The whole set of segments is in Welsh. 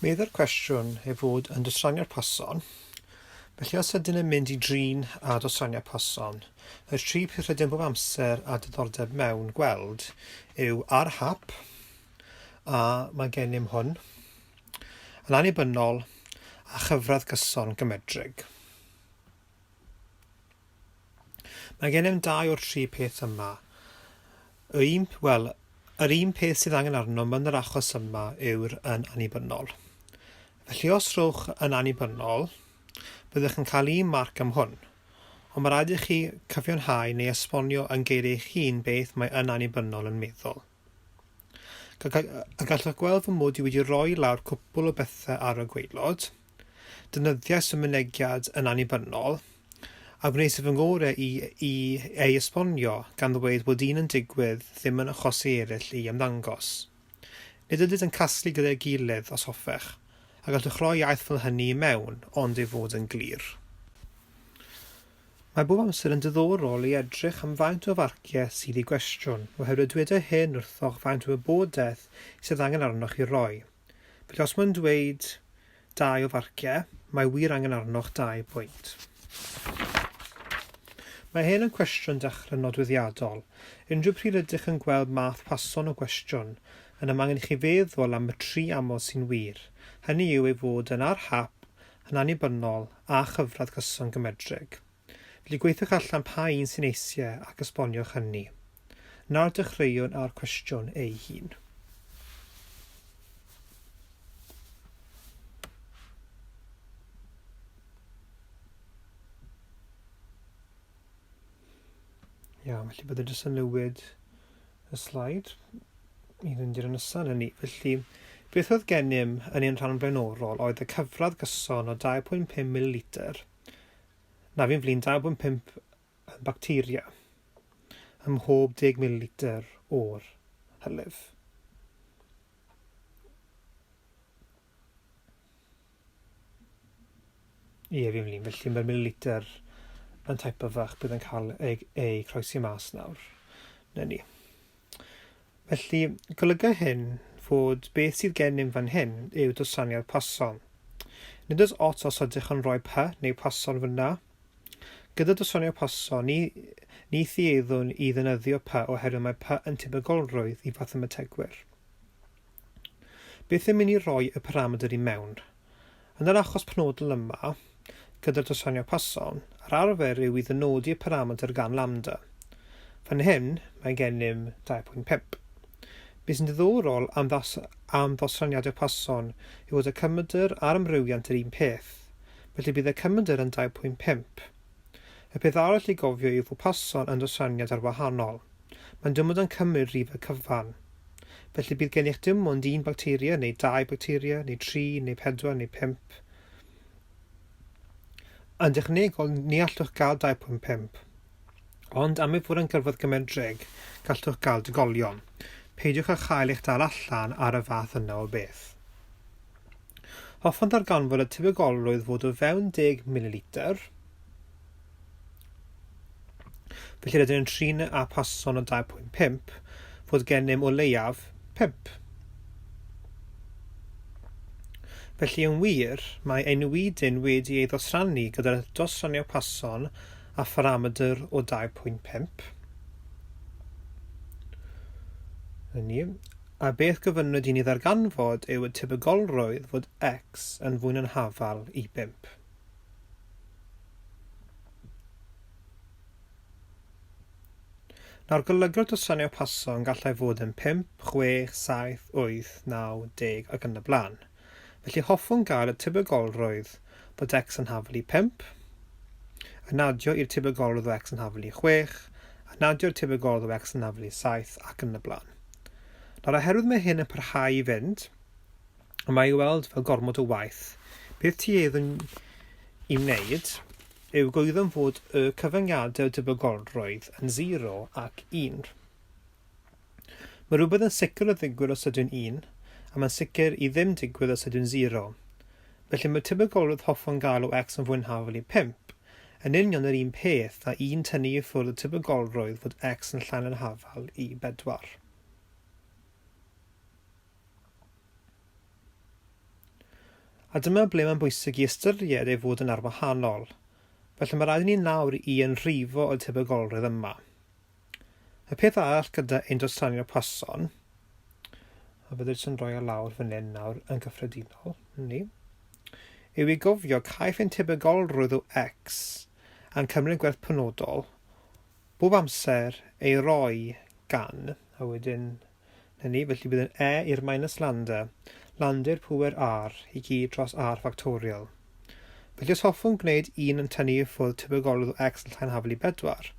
Meddai'r cwestiwn ei fod yn dosraniad Poisson. Felly os ydyn yn mynd I drin a dosraniad Poisson, y tri peth rydym bob amser a diddordeb mewn gweld yw ar hap, a mae gennym hwn, yn annibynnol a chyfradd gyson gymedrig. Mae gennym dau o'r tri peth yma. Yr un peth sydd angen arno mewn yr achos yma yw'r yn annibynnol. Felly os rhowch yn annibynnol, byddwch yn cael un marc am hwn, ond mae rhaid I chi cyfiawnhau neu esbonio yn geiriau eich hun beth mae yn annibynnol yn meddwl. A gallwch gweld fy mod I wedi rhoi lawr cwpl o bethau ar y gwaelod, defnyddio ychwanegiad yn annibynnol, a gwneud fy ngorau I ei esbonio gan ddweud bod un yn digwydd ddim yn achosi eraill I ymddangos. Nid ydyd yn casglu gyda'i gilydd os hoffech, a gallwch rhoi iaith fel hynny I mewn, ond ei fod yn glir. Mae bob amser yn diddorol I edrych am faint o farciau sydd I gwestiwn, oherwydd dweud hyn wrthoch faint o wybodaeth sydd angen arnoch I roi. Felly os mae'n dweud 2 o farciau, mae wir angen arnoch 2 pwynt. Mae hyn yn cwestiwn dechrau nodweddiadol. Unrhyw pryd ydych yn gweld math Poisson o gwestiwn, yna mae angen I chi feddwl am y 3 amod sy'n wir. Hynny yw ei fod yn ar hap, yn annibynnol a chyfradd gyson gymedrig. Felly gweithwch allan pa un sy'n eisiau ac esboniwch hynny. Nawr dechreuwn â'r cwestiwn ei hun. Iawn, felly byddai jyst yn newid y slaid I fynd i'r nesaf yn ni. Felly, beth oedd gennym yn un rhan blaenorol oedd y cyfradd gyson o 2.5 ml. Na fi'n flin 2.5 bacteria ym mhob 10 ml o'r hylif. Ie, fi'n flin. Felly mae'r mililitr yn type o fach bydd yn cael ei croesi mas nawr. Na ni. Felly, golyga hyn fod beth sydd gennym fan hyn yw dosraniad Poisson. Nid oes ots os ydych yn rhoi P neu Poisson fyna. Gyda dosraniad Poisson, ni thieddwn I ddefnyddio P oherwydd mae P yn tebygolrwydd I fathemategwyr. Beth yn mynd I roi y parameter I mewn? Yn yr achos penodol yma, gyda'r dosraniad Poisson, yr arfer yw I ddynodi y parameter gan lambda. Fan hyn, mae gennym 2.5. Beth sy'n diddorol am ddosraniadau Poisson yw bod y cymedyr a'r ymrywiant yr un peth. Felly bydd y cymedyr yn 2.5. Y peth arall I gofio yw fod Poisson yn dosraniad ar wahanol. Mae'n dymod yn cymryd rhifau cyfan. Felly bydd gennych dim ond 1 bacteria, neu 2 bacteria, neu 3, neu 4, neu 5. Yn dechnegol, ni allwch gael 2.5. Ond am ei fod yn gyrfod gymedrig, gallwch gael digolion. Peidiwch â chael eich dal allan ar y fath yna o beth. Hoffwn ddarganfod y tebygolrwydd fod o fewn 10 ml. Felly rydyn yn trin â Poisson o 2.5, fod gennym o leiaf 5. Felly yn wir, mae enwydyn wedi ei ddosrannu gyda'r dosraniad Poisson a pharameter o 2.5. A beth gyfynwyd I ni ddarganfod yw y tebygolrwydd fod x yn fwy na'n hafal I 5. Nawr golygo'r dosraniad Poisson gallai fod yn 5, 6, 7, 8, 9, 10 ac yn y blaen. Felly hoffwn gael y tebygolrwydd bod x yn hafal I 5, a nadio i'r tebygolrwydd o x yn hafal I 6, a nadio'r tebygolrwydd o x yn hafal I 7 ac yn y blaen. Nawr oherwydd mae hyn yn parhau I fynd, a mae I weld fel gormod o waith, beth tueddwn I wneud yw gwyddom fod y cyfyngiadau o debygolrwydd yn 0 ac 1. Mae rhywbeth yn sicr o ddigwydd os ydyw'n 1, a mae'n sicr I ddim digwydd os ydyw'n 0. Felly mae tebygolrwydd hoffwn gael o x yn fwy na'n hafal I 5, yn union yr un peth a 1 tynnu I ffwrdd y tebygolrwydd fod x yn llai na'n hafal I 4. A dyma ble mae'n bwysig i ystyried ei fod yn arwahanol. Felly mae rhaid i ni nawr i ynrhifo y tebygolrwydd yma. Y peth arall gyda ein dosraniad Poisson, a byddai jyst yn rhoi o lawr fan hyn nawr yn gyffredinol, yw i gofio caiff ein tebygolrwydd o x yn cymryd gwerth penodol bob amser ei roi gan, a wedyn felly bydd yn e i'r minus lande'r pŵer r i gyd dros r factorial. Felly os hoffwn gwneud 1 yn tynnu i ffwrdd tebygolrwydd o x yn llain hafel i 4,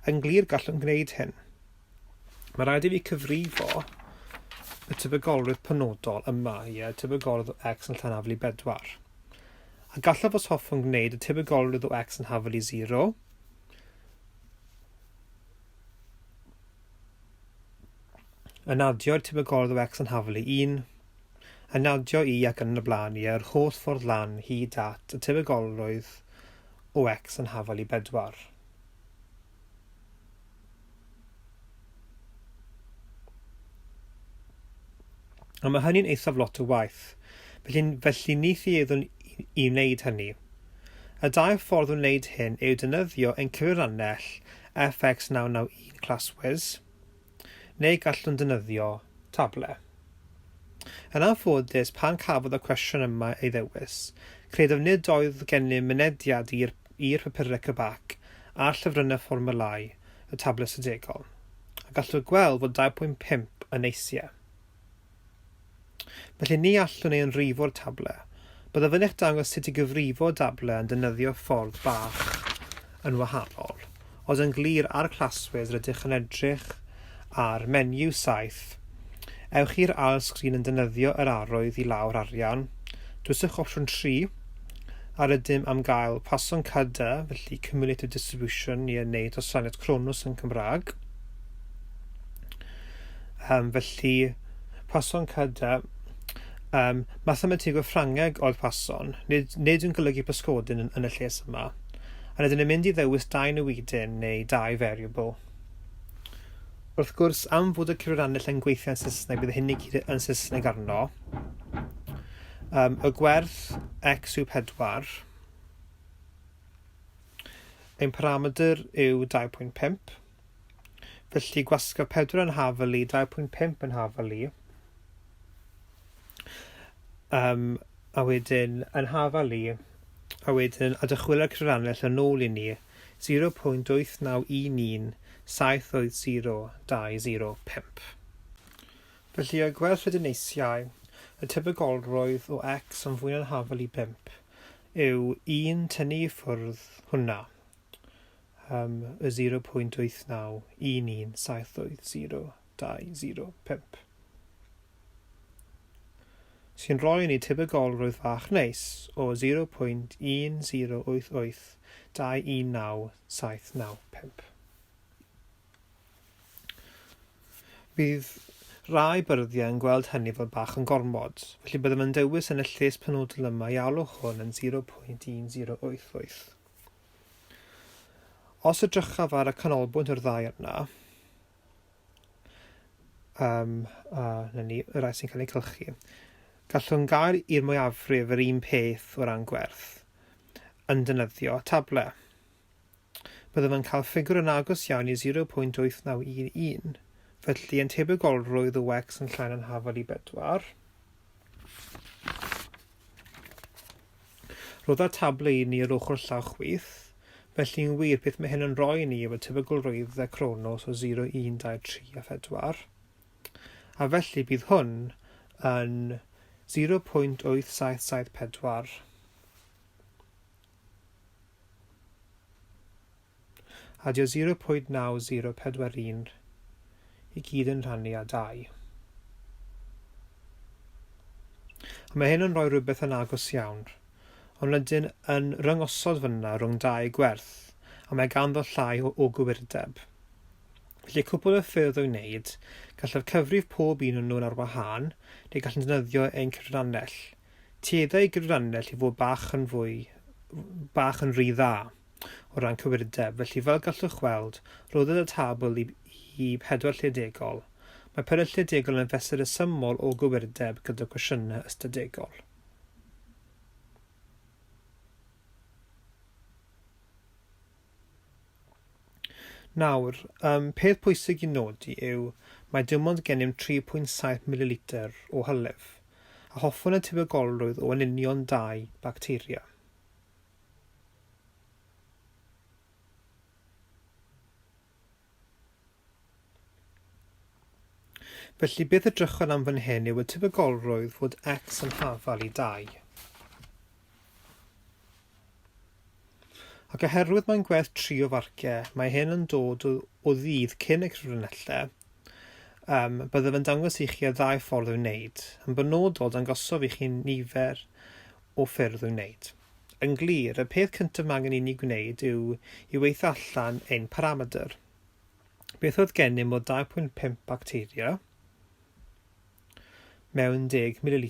yn glir gallwn gwneud hyn. Mae rhaid i fi cyfrifo y tebygolrwydd penodol yma, tebygolrwydd o x yn llain hafel i 4. A gallaf os hoffwn gwneud y tebygolrwydd o x yn hafel i 0, yn adio'r tebygolrwydd o x yn hafel i 1, yn adio i ac yn y blaen yr holl ffordd lan hyd at y tebygolrwydd o x yn hafel i 4. A mae hynny'n eithaf lot o waith, felly nith i eddwn i wneud hynny. Y dau ffordd o wneud hyn yw defnyddio ein cyfrannell fx991 claswiz, neu gallwn defnyddio tablau. Yn anffodus, pan cafodd y cwestiwn yma ei ddewis, credaf nid oedd gennym mynediad i'r papurau cybac a'r llyfrynau fformulau y tablau sydegol, a gallwch gweld fod 2.5 yn eisiau. Felly ni allwn ei ynrifo'r tablau. Byddai fy'n eich dangos sut i gyfrifo tablau yn defnyddio ffordd bach yn wahanol, ond yn glir ar claswiz rydych yn edrych ar menu 7. Ewch i'r al-sgrin yn defnyddio yr arwydd i lawr arian. Dwyswch opsiwn 3 a rydym am gael Poisson cyda, felly cumulative distribution i wneud dosraniad Cronos yn Cymraeg. Felly Poisson cyda, mathemategau Ffrangeg oedd Poisson, nid yn golygu pysgodyn yn y lles yma, a rydyn yn mynd i ddewis 2 newidyn neu 2 variable. Wrth gwrs, am fod y cyfrannell yn gweithio yn Saesneg, bydd hyn i gyd yn Saesneg arno. Y gwerth x yw 4. Ein parameter yw 2.5. Felly gwasgaf 4 yn hafel i, 2.5 yn hafel i. A wedyn yn hafel i, a wedyn a dychwylio'r cyfrannell yn ôl i ni 0.8911 780.205. Felly y gwerth rydynesiau, y tebygolrwydd o x yn fwy yn hafel i 5 yw 1 tynnu i ffwrdd hwnna, y 0.8911 780.205. Sy'n rhoi ni tebygolrwydd fach neis o 0.1088219.795. Bydd rai byrddau yn gweld hynny fel bach yn gormod, felly byddem yn dewis yn y lles penodol yma i alw hwn yn 0.1088. Os edrychaf ar y canolbwynt o'r ddau yna, y rai sy'n cael ei cylchu, gallwn gael i'r mwyafrif yr un peth o ran gwerth yn defnyddio tablau. Byddem yn cael ffigwr yn agos iawn i 0.8911, felly yn tebygolrwydd o x yn llain yn hafel i 4. Roedd y tablau i ni yr ochr llaw chwith, felly'n wir beth mae hyn yn rhoi ni yw y tebygolrwydd Cronos o 0, 1, 2, 3 a 4. A felly bydd hwn yn 0.8774. A dio 0.9041 i gyd yn rhannu â 2. A mae hyn yn rhoi rhywbeth yn agos iawn, ond ydyn yn rhyngosod fyna rhwng 2 gwerth, a mae ganddo llai o gywirdeb. Felly cwpl o ffyrdd o wneud, gallaf cyfrif pob un o'n nhw'n ar wahân, neu gallwn defnyddio ein cyfrannell. Tueddau gyfrannell i fod bach yn rhy dda o ran cywirdeb, felly fel gallwch weld, roedd y tabl i 4 lledegol. Mae 4 lledegol yn fesur y symol o gywirdeb gyda cwestiynau ystadegol. Nawr, peth pwysig i nodi yw mae dim ond gennym 3.7 ml o hylif, a hoffwn y tebygolrwydd o yn union 2 bacteria. Felly beth edrychwn am fan hyn yw y tebygolrwydd fod x yn hafal i 2. Ac oherwydd mae'n gwerth 3 o farciau, mae hyn yn dod o ddydd cyn y cyfrinellau. Byddaf yn dangos i chi y 2 ffordd o wneud, yn benodol dangosof i chi nifer o ffyrdd o wneud. Yn glir, y peth cyntaf mae angen i ni gwneud yw i weithio allan ein parametr. Beth oedd gennym o 2.5 bacteria mewn 10 ml.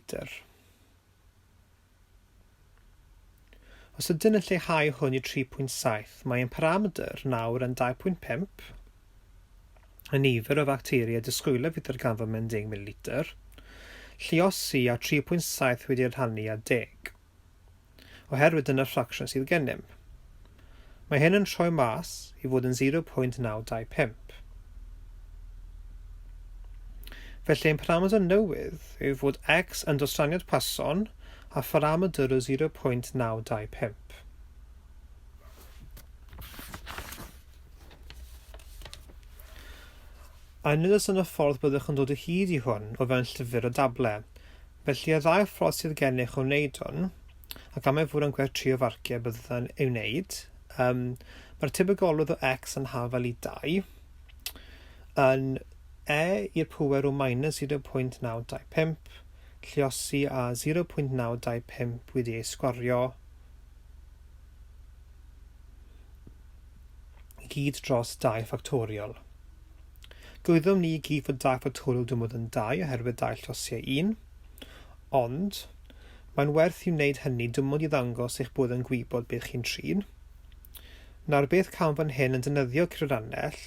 Os ydyn yn lleihau hwn i 3.7, mae ein parametr nawr yn 2.5, y nifer o bacteria disgwylo fydd yr ganfod mewn 10 ml, lluosi a 3.7 wedi'i rhannu a 10, oherwydd yn y ffracsiwn sydd gennym. Mae hyn yn troi mas i fod yn 0.925. Felly ein parametr newydd yw fod x yn dosraniad Poisson a parametr o 0.925. A nid oes yn y ffordd byddwch yn dod o hyd i hwn o fewn llyfr o dablau. Felly y 2 ffordd sydd gennych o wneud hwn, ac am ei fod yn gwerth 3 o farciau byddwn yn ei wneud, mae'r tebygolrwydd o x yn hafal i 2 yn e i'r pŵer o minus 0.925, lluosi a 0.925 wedi ei sgwario gyd dros 2 factorial. Gwyddom ni gyd fod 2 factorial dim ond yn 2 oherwydd 2 llosiau 1, ond mae'n werth i wneud hynny dim ond i ddangos eich bod yn gwybod beth chi'n trin. Nawr beth cawn fan hyn yn defnyddio cyfrannell,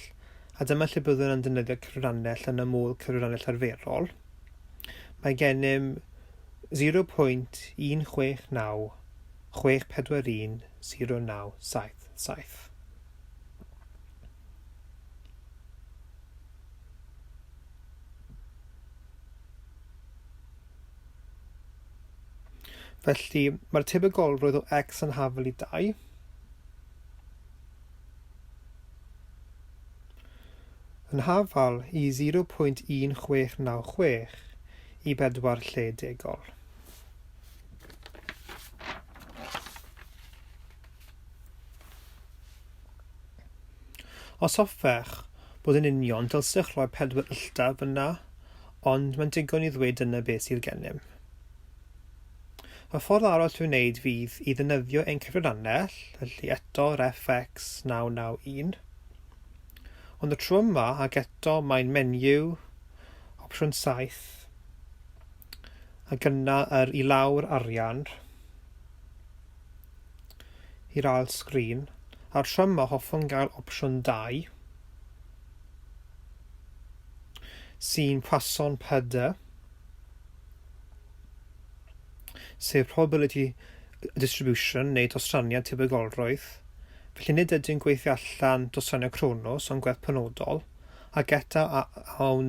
a dyma lle byddwn yn defnyddio cyfrannell yn y modd cyfrannell arferol. Mae gennym 0.16964109777. Felly, mae'r tebygolrwydd o x yn hafal i 2. Yn hafal i 0.1696 i 4 lle degol. Os hoffech bod yn union, dylsech rhoi 4 yltaf yna, ond mae'n digon i ddweud yna beth sydd gennym. Y ffordd arall i'w wneud fydd i ddefnyddio ein cyfrannell, felly eto RFX991. Ond y tro yma, ac eto mae'n menyw, opsiwn 7, ac yna i lawr arian, i'r ail sgrin, a'r tro yma hoffwn gael opsiwn 2, sy'n Poisson PD, sef probability distribution neu dosraniad tebygolrwydd. Felly nid ydyn gweithio allan dosraniad cronos ond gwerth penodol, ac eto awn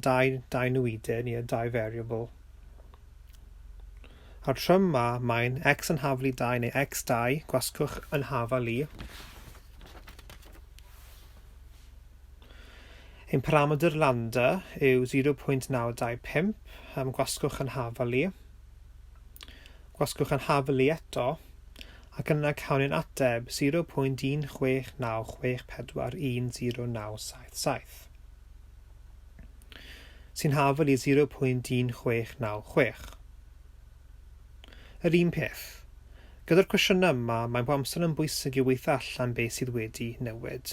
2 newidau neu 2 variable. A'r tro yma mae'n x yn hafal i 2 neu x2, gwasgwch yn hafal i. Ein parametr lambda yw 0.925, gwasgwch yn hafal i. Gwasgwch yn hafal i eto, ac yna cawn ni'n ateb 0.16964109777, sy'n hafal i 0.1696. Yr un peth. Gyda'r cwestiwn yma, mae'n amser yn bwysig i weithio allan beth sydd wedi newid.